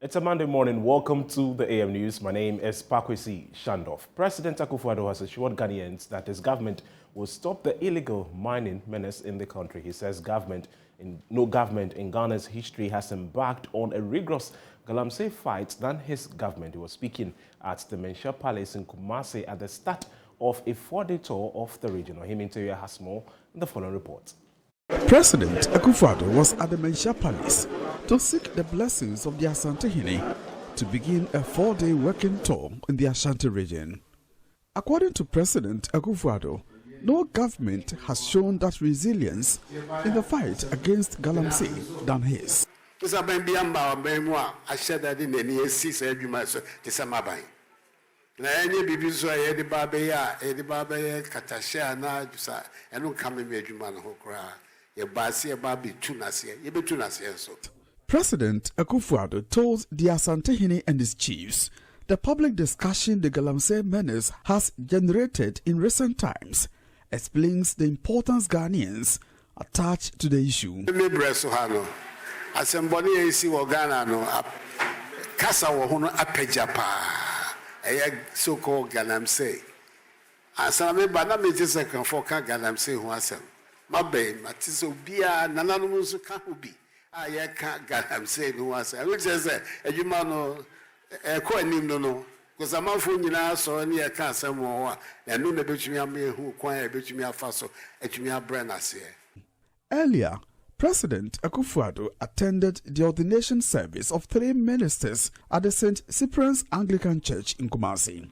It's a Monday morning. Welcome to the AM News. My name is Paa Kwesi Schandorf. President Akufo-Addo has assured Ghanaians that his government will stop the illegal mining menace in the country. He says no government in Ghana's history has embarked on a rigorous galamsey fight than his government. He was speaking at the Mencha Palace in Kumasi at the start of a 4-day tour of the region. Ohim Interior has more in the following report. President Akufo-Addo was at the Mencha Palace to seek the blessings of the Ashanti to begin a 4-day working tour in the Ashanti region. According to President Akufo-Addo, no government has shown that resilience in the fight against galamsey than his. President Akufo-Addo told the Ashanti and his chiefs the public discussion the galamsey menace has generated in recent times explains the importance Ghanaians attach to the issue. Earlier, President Akufo-Addo attended the ordination service of 3 ministers at the St. Cyprian's Anglican Church in Kumasi.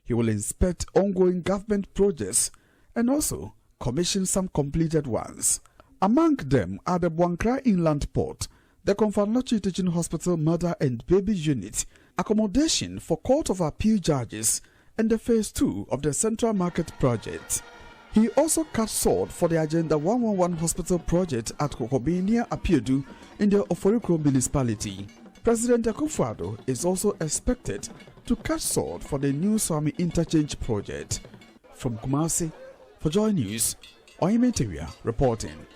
He will inspect ongoing government projects and also commission some completed ones. Among them are the Buankra Inland Port, the Komfanochi Teaching Hospital Mother and Baby Unit, accommodation for Court of Appeal judges, and the Phase 2 of the Central Market Project. He also cut sword for the Agenda 111 Hospital Project at Kokobi near Apiedu in the Oforikro municipality. President Akufo-Addo is also expected to cut sword for the new Swami Interchange Project. From Kumasi, for JoyNews, Ohim Interior reporting.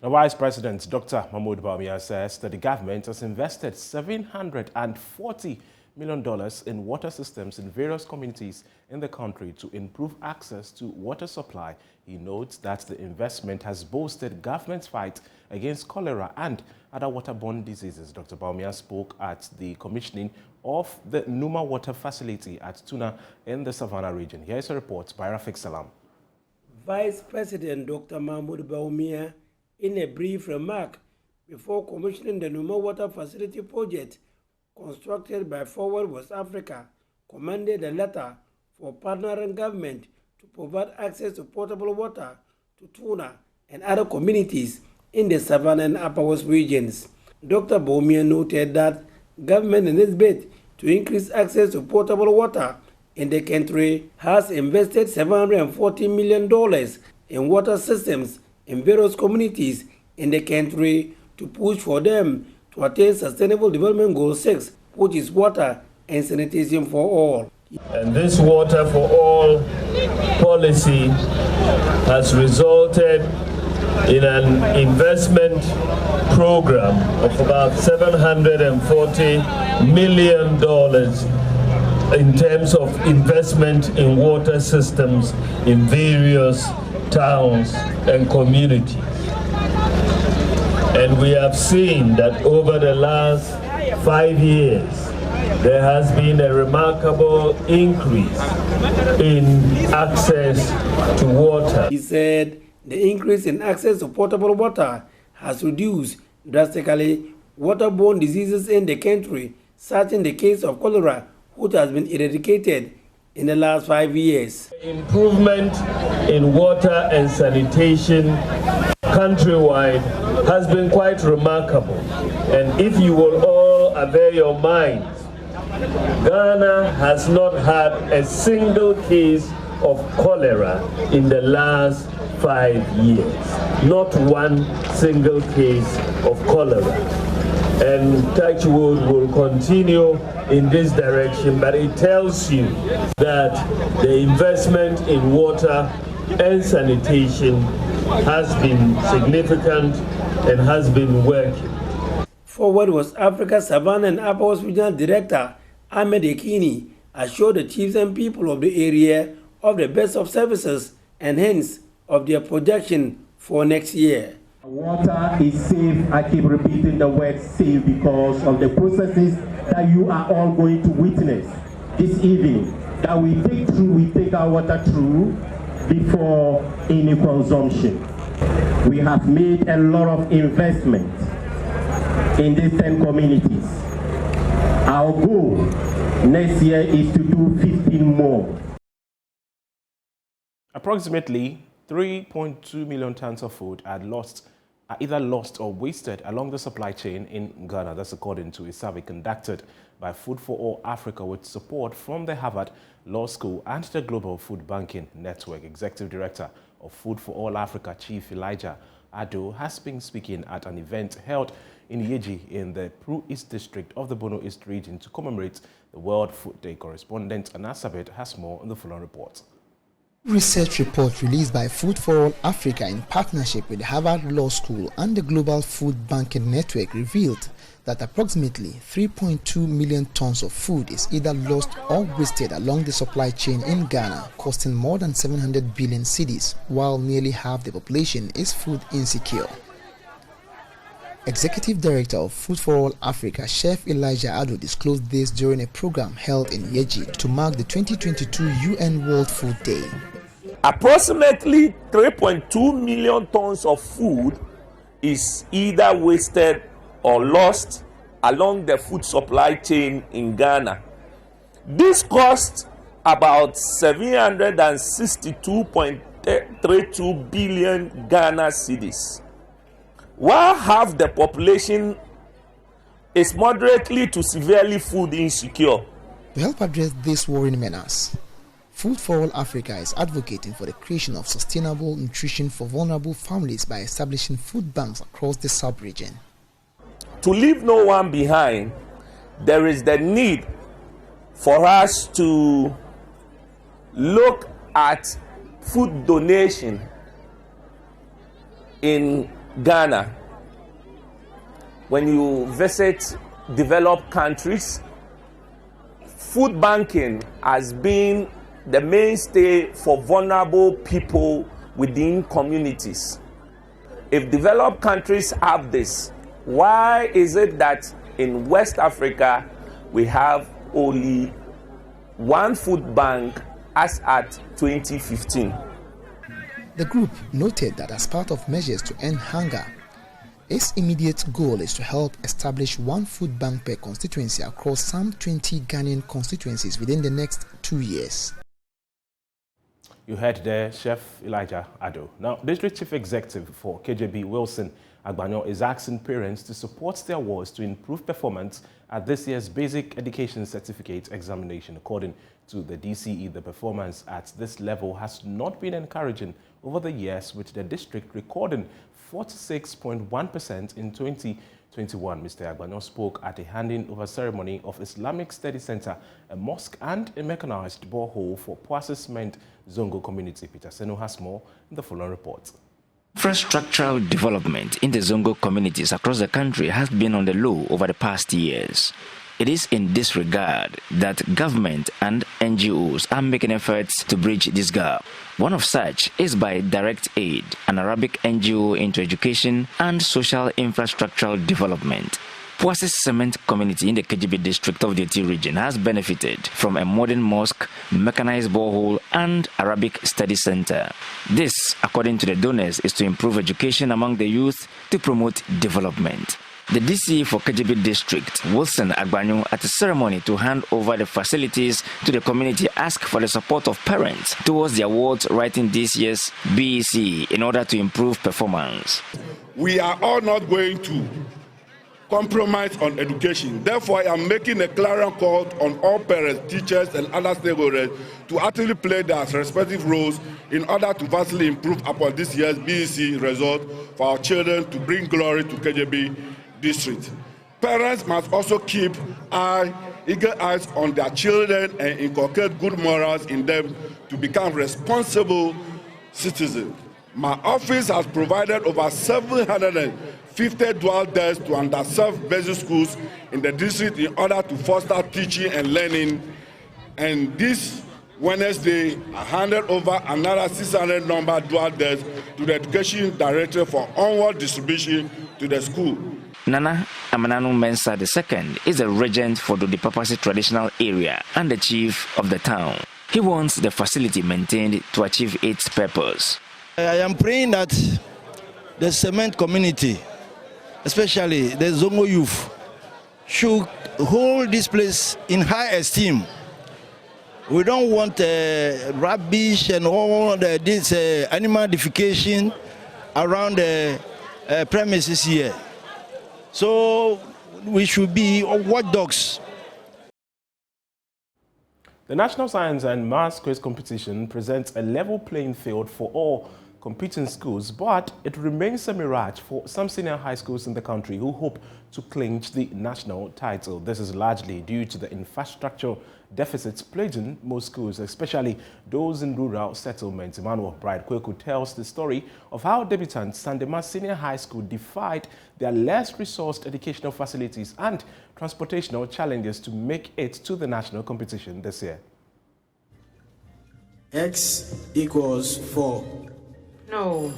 The Vice President, Dr. Mahmoud Bawumia, says that the government has invested $740 million in water systems in various communities in the country to improve access to water supply. He notes that the investment has boosted government's fight against cholera and other waterborne diseases. Dr. Bawumia spoke at the commissioning of the Numa Water Facility at Tuna in the Savannah region. Here is a report by Rafik Salam. Vice President Dr. Mahmoud Bawumia, in a brief remark before commissioning the Numa Water Facility project constructed by Forward West Africa, commended a letter for partnering government to provide access to potable water to Tuna and other communities in the Savannah and Upper West regions. Dr. Bawumia noted that government in its bid to increase access to potable water in the country has invested $740 million in water systems in various communities in the country to push for them to attain Sustainable Development Goal 6, which is water and sanitation for all. And this water for all policy has resulted in an investment program of about $740 million in terms of investment in water systems in various towns and communities. And we have seen that over the last 5 years, there has been a remarkable increase in access to water. He said the increase in access to potable water has reduced drastically waterborne diseases in the country, such in the case of cholera, which has been eradicated in the last 5 years. Improvement in water and sanitation countrywide has been quite remarkable. And if you will all avail your minds, Ghana has not had a single case of cholera in the last 5 years. Not one single case of cholera. And Touchwood will continue in this direction, but it tells you that the investment in water and sanitation has been significant and has been working. Forward West Africa Savannah and Upper West Regional Director Ahmed Ekini assured the chiefs and people of the area of the best of services and hence of their projection for next year. Water is safe. I keep repeating the word safe because of the processes that you are all going to witness this evening. That we take our water through before any consumption. We have made a lot of investment in these 10 communities. Our goal next year is to do 15 more. Approximately 3.2 million tons of food are either lost or wasted along the supply chain in Ghana. That's according to a survey conducted by Food for All Africa with support from the Harvard Law School and the Global Food Banking Network. Executive Director of Food for All Africa, Chief Elijah Ado, has been speaking at an event held in Yeji in the Pru East District of the Bono East region to commemorate the World Food Day. Correspondent Anasabet has more on the following report. Research report released by Food for All Africa in partnership with the Harvard Law School and the Global Food Banking Network revealed that approximately 3.2 million tons of food is either lost or wasted along the supply chain in Ghana, costing more than 700 billion cedis, while nearly half the population is food insecure. Executive Director of Food for All Africa, Chef Elijah Ado, disclosed this during a program held in Yeji to mark the 2022 UN World Food Day. Approximately 3.2 million tons of food is either wasted or lost along the food supply chain in Ghana. This costs about 762.32 billion Ghana cedis. While half the population is moderately to severely food insecure. To help address this worrying menace, Food for All Africa is advocating for the creation of sustainable nutrition for vulnerable families by establishing food banks across the sub-region. To leave no one behind, there is the need for us to look at food donation in Ghana. When you visit developed countries, food banking has been the mainstay for vulnerable people within communities. If developed countries have this, why is it that in West Africa we have only one food bank as at 2015? The group noted that as part of measures to end hunger, its immediate goal is to help establish one food bank per constituency across some 20 Ghanaian constituencies within the next 2 years. You heard there Chef Elijah Ado. Now, District Chief Executive for KJB, Wilson Agbanyo, is asking parents to support their wards to improve performance at this year's Basic Education Certificate examination. According to the DCE, the performance at this level has not been encouraging over the years, with the district recording 46.1% in 2021. Mr. Agbanyo spoke at a handing over ceremony of Islamic Study Center, a mosque and a mechanized borehole for Paa Kwesi Schandorf Zongo community. Peter Seno has more in the following report. Infrastructural development in the Zongo communities across the country has been on the low over the past years. It is in this regard that government and NGOs are making efforts to bridge this gap. One of such is by Direct Aid, an Arabic NGO into education and social infrastructural development. Paa Kwesi Cement community in the KJB district of the Eti region has benefited from a modern mosque, mechanized borehole, and Arabic study center. This, according to the donors, is to improve education among the youth to promote development. The DC for KJB district, Wilson Agbanyo, at a ceremony to hand over the facilities to the community, asked for the support of parents towards the awards writing this year's BEC in order to improve performance. We are all not going to compromise on education. Therefore, I am making a clarion call on all parents, teachers, and other stakeholders to actually play their respective roles in order to vastly improve upon this year's BEC result for our children to bring glory to KJB district. Parents must also keep eager eyes on their children and inculcate good morals in them to become responsible citizens. My office has provided over 750 50 dual desks to underserved basic schools in the district in order to foster teaching and learning. And this Wednesday, I handed over another 600 number dual desks to the Education Director for onward distribution to the school. Nana Amananu Mensah II is the regent for the Papasi traditional area and the chief of the town. He wants the facility maintained to achieve its purpose. I am praying that the cement community, especially the Zongo youth, should hold this place in high esteem. We don't want rubbish and all this animal defecation around the premises here. So we should be watchdogs. The National Science and Maths Quiz Competition presents a level playing field for all competing schools, but it remains a mirage for some senior high schools in the country who hope to clinch the national title. This is largely due to the infrastructure deficits plaguing most schools, especially those in rural settlements. Emmanuel Bride Kweku tells the story of how debutants Sandema Senior High School defied their less resourced educational facilities and transportational challenges to make it to the national competition this year. X equals 4. No.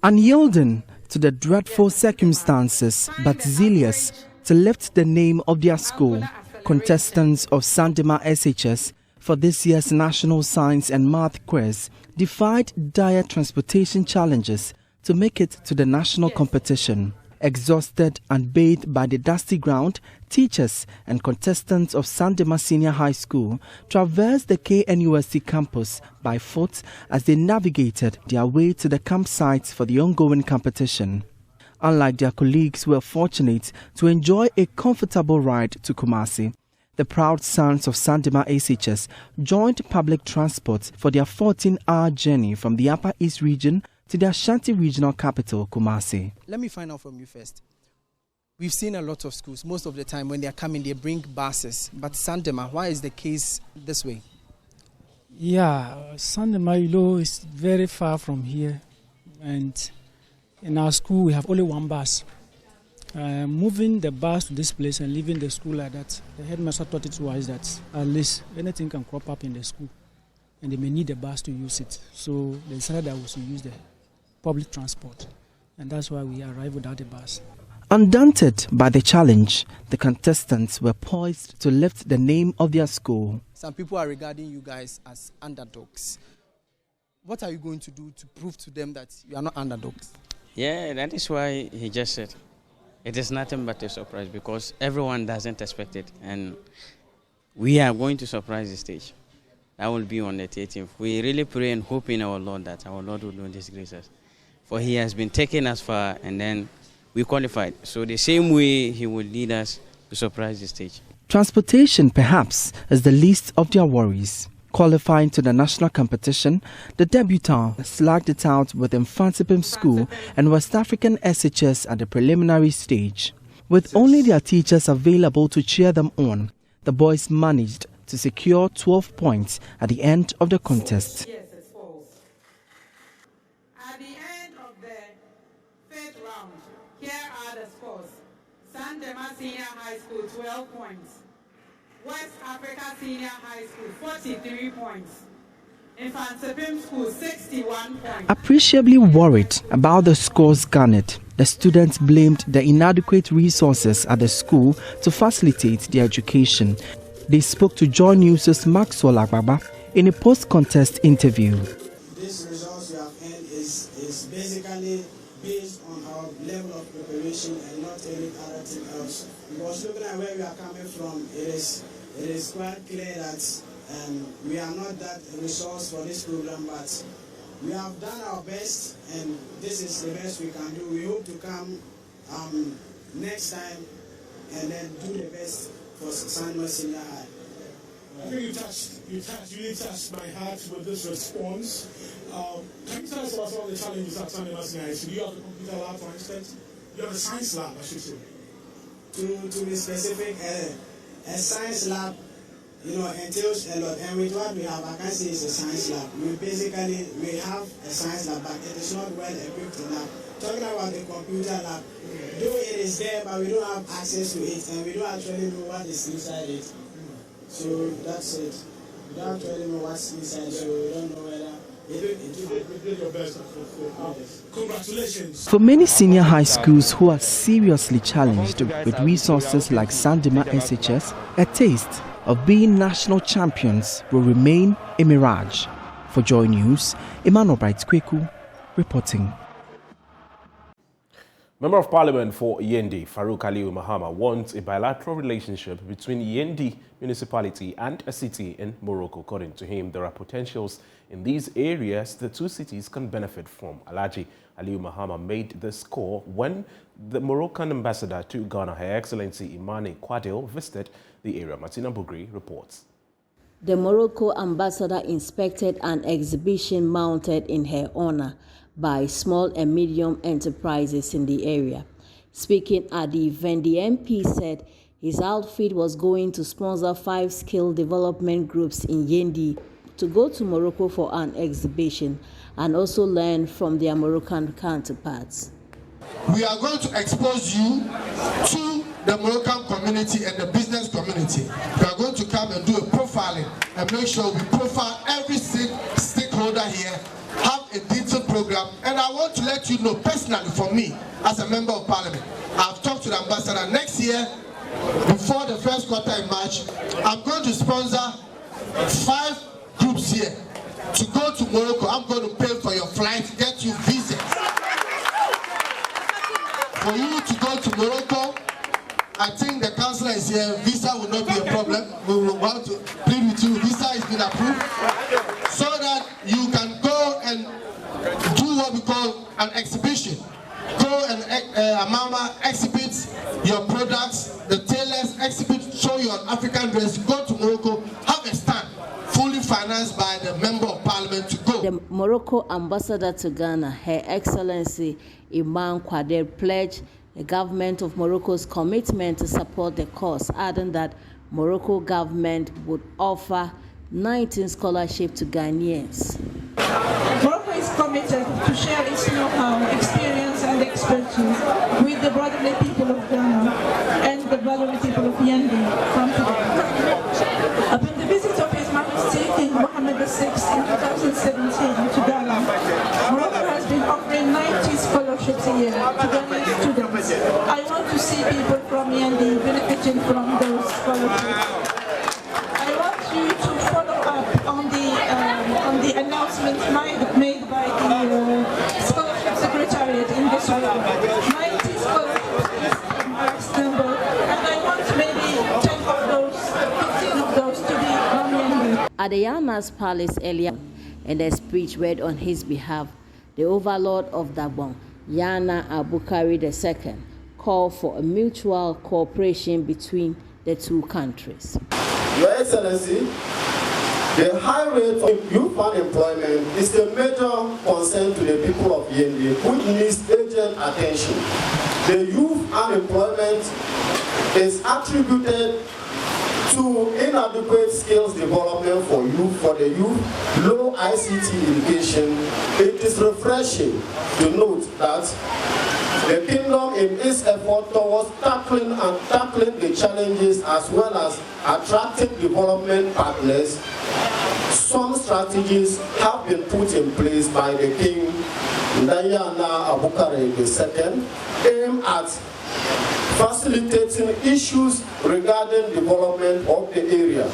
Unyielding to the dreadful circumstances, but zealous to lift the name of their school, contestants of Sandema SHS for this year's National Science and Math Quiz defied dire transportation challenges to make it to the national competition. Exhausted and bathed by the dusty ground, teachers and contestants of Sandema Senior High School traversed the KNUST campus by foot as they navigated their way to the campsites for the ongoing competition. Unlike their colleagues who were fortunate to enjoy a comfortable ride to Kumasi, the proud sons of Sandema SHS joined public transport for their 14-hour journey from the Upper East region to the Ashanti regional capital, Kumasi. Let me find out from you first. We've seen a lot of schools. Most of the time when they are coming, they bring buses. But Sandema, why is the case this way? Yeah, Sandema, is very far from here. And in our school, we have only one bus. Moving the bus to this place and leaving the school like that, the headmaster thought it wise that at least anything can crop up in the school. And they may need a bus to use it. So they decided that we should use the public transport, and that's why we arrived without a bus. Undaunted by the challenge, the contestants were poised to lift the name of their school. Some people are regarding you guys as underdogs. What are you going to do to prove to them that you are not underdogs? Yeah, that is why he just said it is nothing but a surprise, because everyone doesn't expect it, and we are going to surprise the stage. That will be on the 18th. We really pray and hope in our Lord that our Lord will not disgrace us. For he has been taking us far, and then we qualified. So the same way he will lead us to surprise the stage. Transportation, perhaps, is the least of their worries. Qualifying to the national competition, the debutants slagged it out with Infantsipim School and West African SHS at the preliminary stage. With only their teachers available to cheer them on, the boys managed to secure 12 points at the end of the contest. Yes, it's false. At the end of the 5th round, here are the scores. Sandema Senior High School, 12 points. West Africa Senior High School, 43 points. Infantsipim School, 61 points. Appreciably worried about the scores garnered, the students blamed the inadequate resources at the school to facilitate their education. They spoke to JoyNews' Maxwell Agbaba in a post-contest interview. This results you have earned is basically based on our level of preparation and not anything else. Because looking at where we are coming from, it is quite clear that we are not that resource for this program, but we have done our best, and this is the best we can do. We hope to come next time and then do the best for Sandema Senior High. I think you really touched my heart with this response. Can you tell us about some of the challenges at Sandema Senior High? Do you have the computer lab, for instance? You have a science lab, I should say. To be specific, a science lab, entails a lot. And with what we have, I can say it's a science lab. We have a science lab, but it is not well equipped enough. talking about the computer lab, though it is there, but we don't have access to it, and we don't actually know what is inside it. So that's it. We don't actually know what's inside, so we don't know whether Congratulations. For many senior high schools who are seriously challenged with resources like Sandema SHS, a taste of being national champions will remain a mirage. For Joy News, Emmanuel Bright-Kweku reporting. Member of Parliament for Yendi, Farouk Aliyu Mahama, wants a bilateral relationship between Yendi municipality and a city in Morocco. According to him, there are potentials in these areas the two cities can benefit from. Alhaji Aliyu Mahama made this call when the Moroccan ambassador to Ghana, Her Excellency Imane Kwadil, visited the area. Martina Bugri reports. The Morocco ambassador inspected an exhibition mounted in her honor by small and medium enterprises in the area. Speaking at the event, the MP said his outfit was going to sponsor 5 skill development groups in Yendi to go to Morocco for an exhibition and also learn from their Moroccan counterparts. We are going to expose you to the Moroccan community and the business community. We are going to come and do a profiling and make sure we profile every stakeholder here, have a detailed program, and I want to let you know personally, for me as a member of Parliament, I've talked to the ambassador. Next year, before the first quarter in March, I'm going to sponsor 5 groups here to go to Morocco. I'm going to pay for your flight, get you visas. For you to go to Morocco, I think the councillor is here. Visa will not be a problem. We will want to plead with you. Visa has been approved so that you can go and do what we call an exhibition. Go and Amama exhibit your products. The tailors exhibit, show your African dress. Go to Morocco, have a stand, fully financed by the Member of Parliament to go. The Morocco ambassador to Ghana, Her Excellency Imane Kwadil, pledged the government of Morocco's commitment to support the cause, adding that Morocco government would offer 19 scholarships to Ghanaians. Morocco is committed to share its know-how, experience and expertise with the brotherly people of Ghana and the brotherly people of Yendi from today. Upon the visit of His Majesty King Mohammed VI in 2017 to Ghana, Morocco has been offering 90 scholarships a year to Ghanaian students. I want to see people from Yendi benefiting from those scholarships. I want you to follow up on the announcement made by the Scholarship Secretariat in this way. 90 scholarships is a max number, and I want maybe 10 of those, 15 of those to be from Yendi. At the Yana's Palace earlier, in a speech read on his behalf, the overlord of Gabon, Yana Aboukari II, called for a mutual cooperation between the two countries. Your Excellency, the high rate of youth unemployment is a major concern to the people of Yendi, which needs urgent attention. The youth unemployment is attributed to inadequate skills development for the youth, low ICT education. It is refreshing to note that the Kingdom, in its effort towards tackling the challenges as well as attracting development partners, some strategies have been put in place by the King Yana Aboukari II, aimed at facilitating issues regarding development of the area.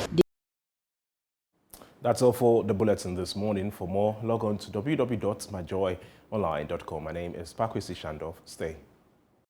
That's all for the bulletin this morning. For more, log on to www.myjoyonline.com. My name is Paa Kwesi Schandorf. Stay